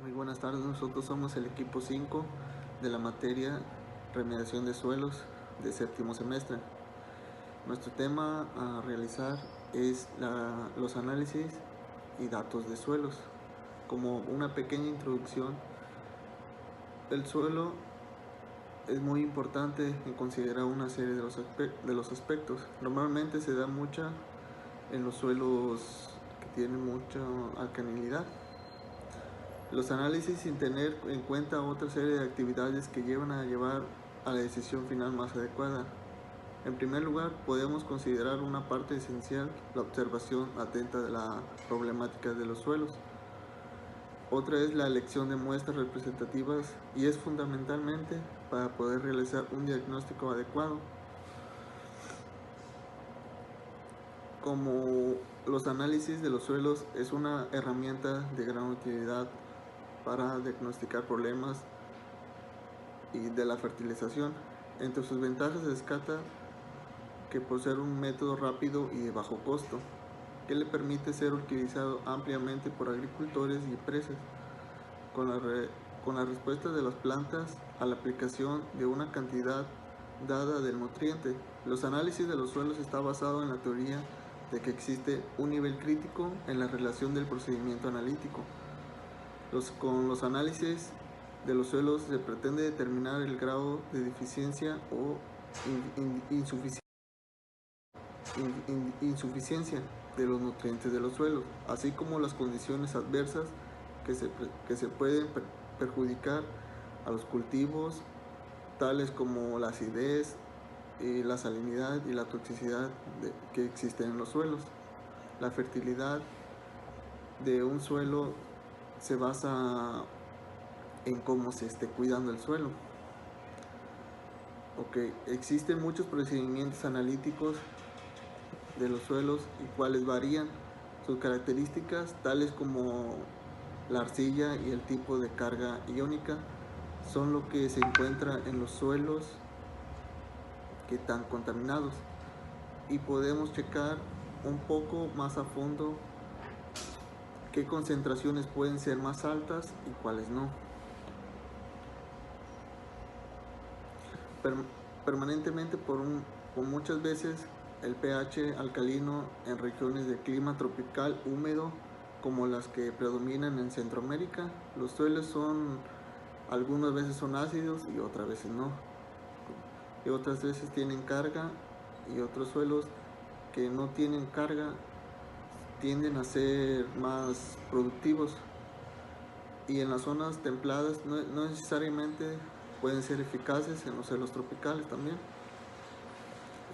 Muy buenas tardes, nosotros somos el equipo 5 de la materia remediación de suelos de séptimo semestre. Nuestro tema a realizar es los análisis y datos de suelos. Como una pequeña introducción, el suelo es muy importante en considerar una serie de los aspectos. Normalmente se da mucha en los suelos que tienen mucha alcalinidad. Los análisis sin tener en cuenta otra serie de actividades que llevan a llevar a la decisión final más adecuada. En primer lugar, podemos considerar una parte esencial, la observación atenta de la problemática de los suelos. Otra es la elección de muestras representativas y es fundamentalmente para poder realizar un diagnóstico adecuado. Como los análisis de los suelos es una herramienta de gran utilidad para diagnosticar problemas y de la fertilización. Entre sus ventajas se descarta que por ser un método rápido y de bajo costo, que le permite ser utilizado ampliamente por agricultores y empresas, con la respuesta de las plantas a la aplicación de una cantidad dada del nutriente. Los análisis de los suelos está basado en la teoría de que existe un nivel crítico en la relación del procedimiento analítico. Con los análisis de los suelos se pretende determinar el grado de deficiencia o insuficiencia de los nutrientes de los suelos, así como las condiciones adversas que se pueden perjudicar a los cultivos, tales como la acidez, la salinidad y la toxicidad que existen en los suelos. La fertilidad de un suelo se basa en cómo se esté cuidando el suelo. Existen muchos procedimientos analíticos de los suelos y cuáles varían sus características, tales como la arcilla y el tipo de carga iónica, son lo que se encuentra en los suelos que están contaminados, y podemos checar un poco más a fondo qué concentraciones pueden ser más altas y cuáles no. Permanentemente por muchas veces el pH alcalino en regiones de clima tropical húmedo como las que predominan en Centroamérica, los suelos algunas veces son ácidos y otras veces no, y otras veces tienen carga, y otros suelos que no tienen carga tienden a ser más productivos, y en las zonas templadas no necesariamente pueden ser eficaces en los suelos tropicales también.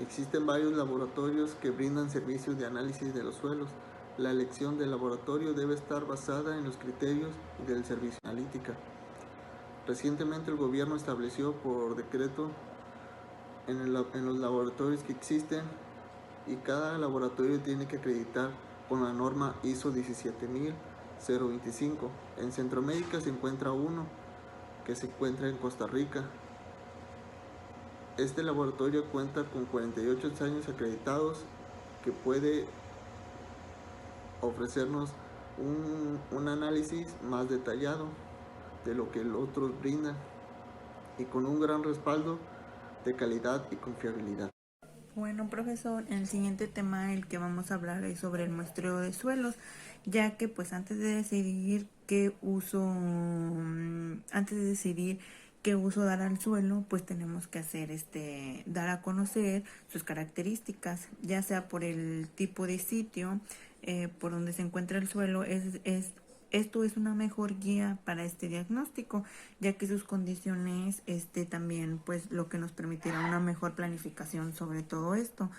Existen varios laboratorios que brindan servicios de análisis de los suelos. La elección del laboratorio debe estar basada en los criterios del servicio analítica. Recientemente el gobierno estableció por decreto en los laboratorios que existen, y cada laboratorio tiene que acreditar con la norma ISO 17025. En Centroamérica se encuentra uno que se encuentra en Costa Rica. Este laboratorio cuenta con 48 años acreditados, que puede ofrecernos un análisis más detallado de lo que los otros brindan, y con un gran respaldo de calidad y confiabilidad. Bueno, profesor, el siguiente tema del que vamos a hablar es sobre el muestreo de suelos, ya que pues antes de decidir qué uso dar al suelo, pues tenemos que dar a conocer sus características, ya sea por el tipo de sitio por donde se encuentra el suelo. Esto es una mejor guía para este diagnóstico, ya que sus condiciones también pues lo que nos permitirá una mejor planificación sobre todo esto.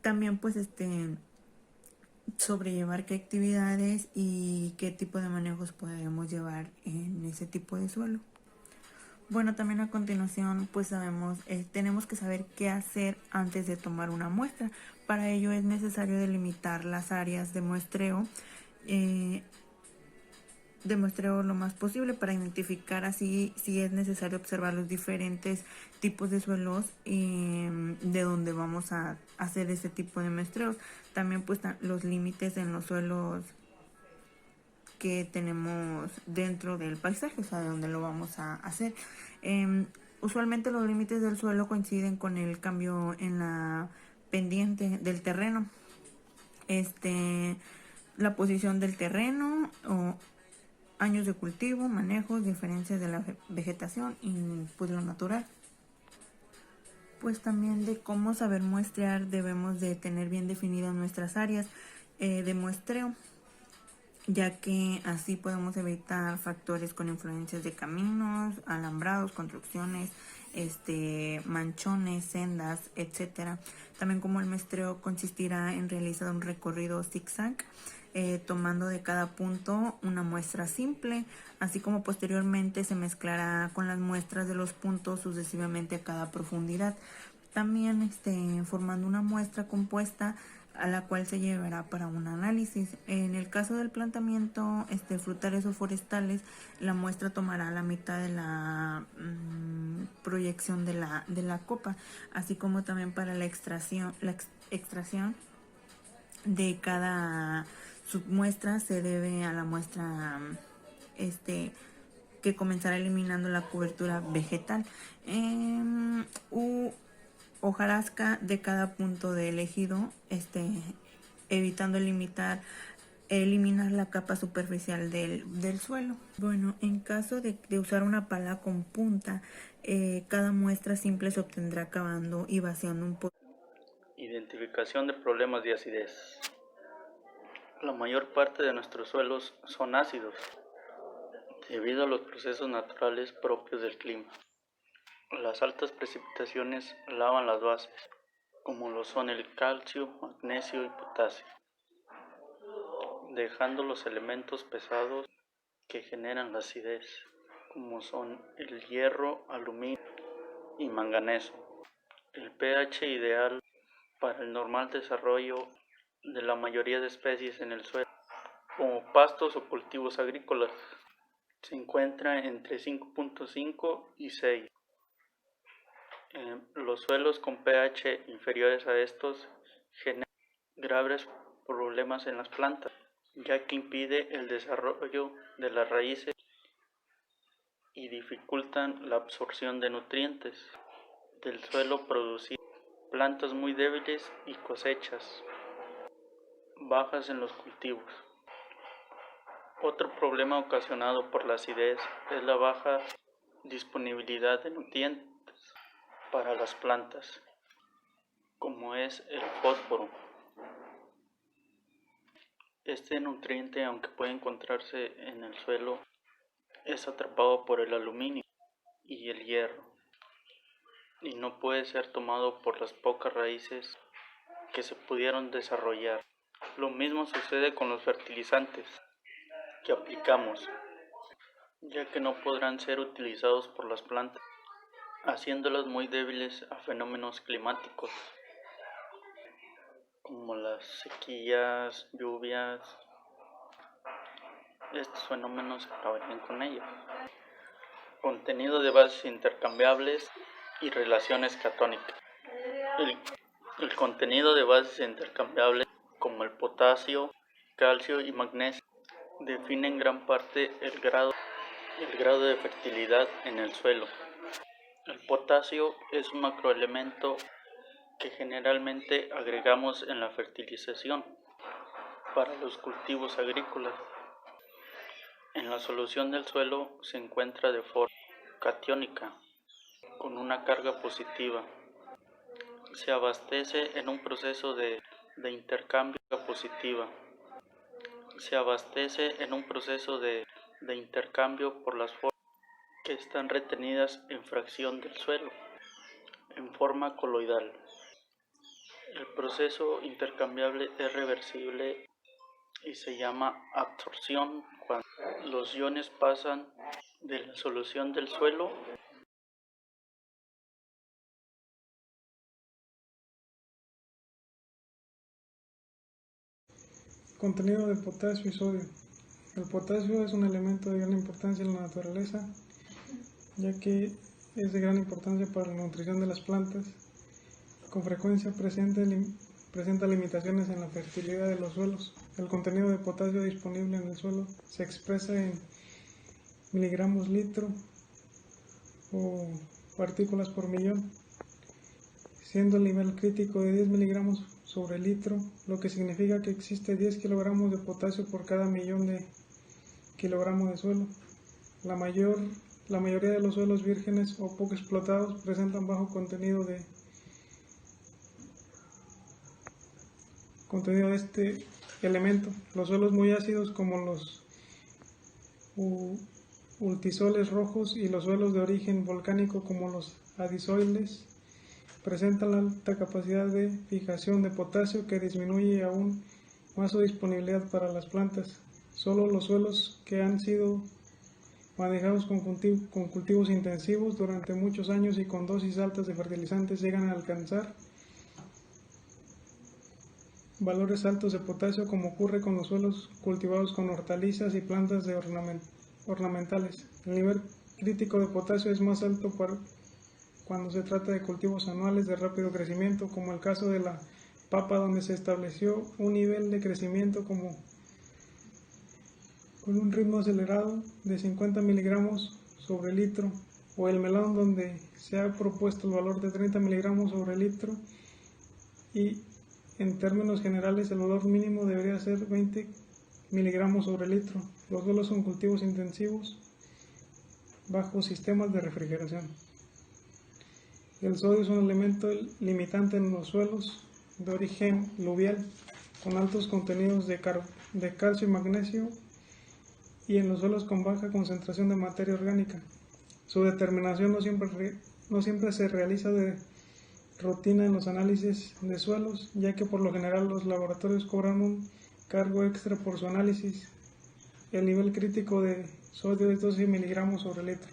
También pues sobrellevar qué actividades y qué tipo de manejos podemos llevar en ese tipo de suelo. Bueno, también a continuación pues tenemos que saber qué hacer antes de tomar una muestra. Para ello es necesario delimitar las áreas de muestreo lo más posible, para identificar así si es necesario observar los diferentes tipos de suelos de donde vamos a hacer ese tipo de muestreos. También pues los límites en los suelos que tenemos dentro del paisaje, o sea, de donde lo vamos a hacer. Usualmente los límites del suelo coinciden con el cambio en la pendiente del terreno, la posición del terreno o años de cultivo, manejos, diferencias de la vegetación y pues lo natural. Pues también de cómo saber muestrear, debemos de tener bien definidas nuestras áreas de muestreo, ya que así podemos evitar factores con influencias de caminos, alambrados, construcciones, manchones, sendas, etcétera. También como el muestreo consistirá en realizar un recorrido zigzag, tomando de cada punto una muestra simple, así como posteriormente se mezclará con las muestras de los puntos sucesivamente a cada profundidad. También formando una muestra compuesta a la cual se llevará para un análisis. En el caso del plantamiento frutales o forestales, la muestra tomará la mitad de la proyección de la copa, así como también para la extracción de cada submuestra se debe a la muestra que comenzará eliminando la cobertura vegetal. Hojarasca de cada punto de elegido, evitando eliminar la capa superficial del suelo. Bueno, en caso de usar una pala con punta, cada muestra simple se obtendrá cavando y vaciando un poco. Identificación de problemas de acidez. La mayor parte de nuestros suelos son ácidos, debido a los procesos naturales propios del clima. Las altas precipitaciones lavan las bases, como lo son el calcio, magnesio y potasio, dejando los elementos pesados que generan la acidez, como son el hierro, aluminio y manganeso. El pH ideal para el normal desarrollo de la mayoría de especies en el suelo, como pastos o cultivos agrícolas, se encuentra entre 5.5 y 6. Los suelos con pH inferiores a estos generan graves problemas en las plantas, ya que impide el desarrollo de las raíces y dificultan la absorción de nutrientes del suelo, produciendo plantas muy débiles y cosechas bajas en los cultivos. Otro problema ocasionado por la acidez es la baja disponibilidad de nutrientes para las plantas, como es el fósforo. Este nutriente, aunque puede encontrarse en el suelo, es atrapado por el aluminio y el hierro, y no puede ser tomado por las pocas raíces que se pudieron desarrollar. Lo mismo sucede con los fertilizantes que aplicamos, ya que no podrán ser utilizados por las plantas, haciéndolas muy débiles a fenómenos climáticos, como las sequías, lluvias. Estos fenómenos acabarían con ellas. Contenido de bases intercambiables y relaciones catónicas. El contenido de bases intercambiables, como el potasio, calcio y magnesio, define en gran parte el grado de fertilidad en el suelo. El potasio es un macroelemento que generalmente agregamos en la fertilización para los cultivos agrícolas. En la solución del suelo se encuentra de forma catiónica, con una carga positiva. Se abastece en un proceso de intercambio positiva. Se abastece en un proceso de intercambio por las formas que están retenidas en fracción del suelo, en forma coloidal. El proceso intercambiable es reversible y se llama absorción cuando los iones pasan de la solución del suelo Contenido de potasio y sodio. El potasio es un elemento de gran importancia en la naturaleza, ya que es de gran importancia para la nutrición de las plantas. Con frecuencia presente presenta limitaciones en la fertilidad de los suelos. El contenido de potasio disponible en el suelo se expresa en miligramos litro o partículas por millón, siendo el nivel crítico de 10 miligramos sobre litro, lo que significa que existe 10 kilogramos de potasio por cada millón de kilogramos de suelo. La mayoría de los suelos vírgenes o poco explotados presentan bajo contenido de este elemento. Los suelos muy ácidos como los ultisoles rojos y los suelos de origen volcánico como los adisoides presentan la alta capacidad de fijación de potasio que disminuye aún más su disponibilidad para las plantas. Solo los suelos que han sido manejados con cultivos intensivos durante muchos años y con dosis altas de fertilizantes llegan a alcanzar valores altos de potasio, como ocurre con los suelos cultivados con hortalizas y plantas de ornamentales. El nivel crítico de potasio es más alto cuando se trata de cultivos anuales de rápido crecimiento, como el caso de la papa, donde se estableció un nivel de crecimiento con un ritmo acelerado de 50 miligramos sobre litro, o el melón, donde se ha propuesto el valor de 30 miligramos sobre litro, y en términos generales el valor mínimo debería ser 20 miligramos sobre litro. Los suelos son cultivos intensivos bajo sistemas de refrigeración. El sodio es un elemento limitante en los suelos de origen luvial con altos contenidos de calcio y magnesio, y en los suelos con baja concentración de materia orgánica. Su determinación no siempre se realiza de rutina en los análisis de suelos, ya que por lo general los laboratorios cobran un cargo extra por su análisis. El nivel crítico de sodio es 12 miligramos sobre litro.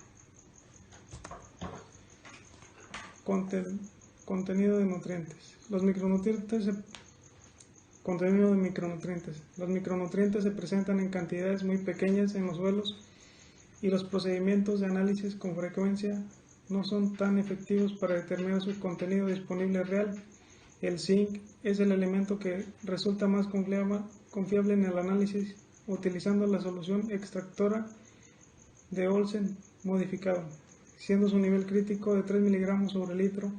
Contenido de nutrientes. Contenido de micronutrientes. Los micronutrientes se presentan en cantidades muy pequeñas en los suelos y los procedimientos de análisis con frecuencia no son tan efectivos para determinar su contenido disponible real. El zinc es el elemento que resulta más confiable en el análisis utilizando la solución extractora de Olsen modificado, siendo su nivel crítico de 3 miligramos sobre litro.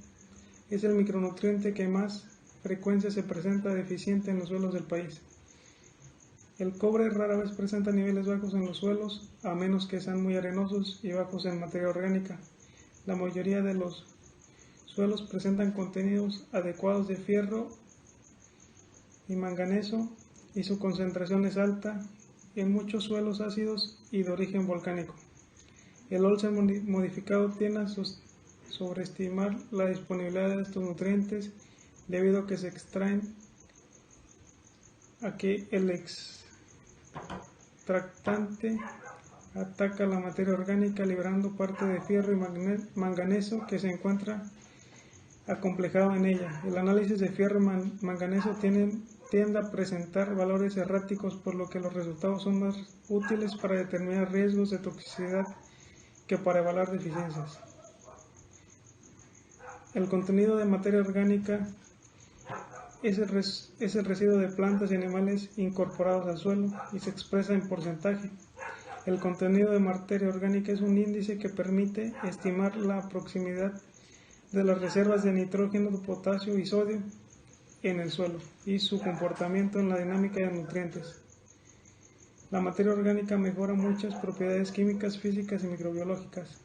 Es el micronutriente que más frecuencia se presenta deficiente en los suelos del país. El cobre rara vez presenta niveles bajos en los suelos, a menos que sean muy arenosos y bajos en materia orgánica. La mayoría de los suelos presentan contenidos adecuados de fierro y manganeso, y su concentración es alta en muchos suelos ácidos y de origen volcánico. El Olsen modificado tiende a sobreestimar la disponibilidad de estos nutrientes debido a que se extraen a que el extractante ataca la materia orgánica liberando parte de fierro y manganeso que se encuentra acomplejado en ella. El análisis de fierro y manganeso tiende a presentar valores erráticos, por lo que los resultados son más útiles para determinar riesgos de toxicidad que para evaluar deficiencias. El contenido de materia orgánica es el residuo de plantas y animales incorporados al suelo y se expresa en porcentaje. El contenido de materia orgánica es un índice que permite estimar la proximidad de las reservas de nitrógeno, potasio y sodio en el suelo y su comportamiento en la dinámica de nutrientes. La materia orgánica mejora muchas propiedades químicas, físicas y microbiológicas.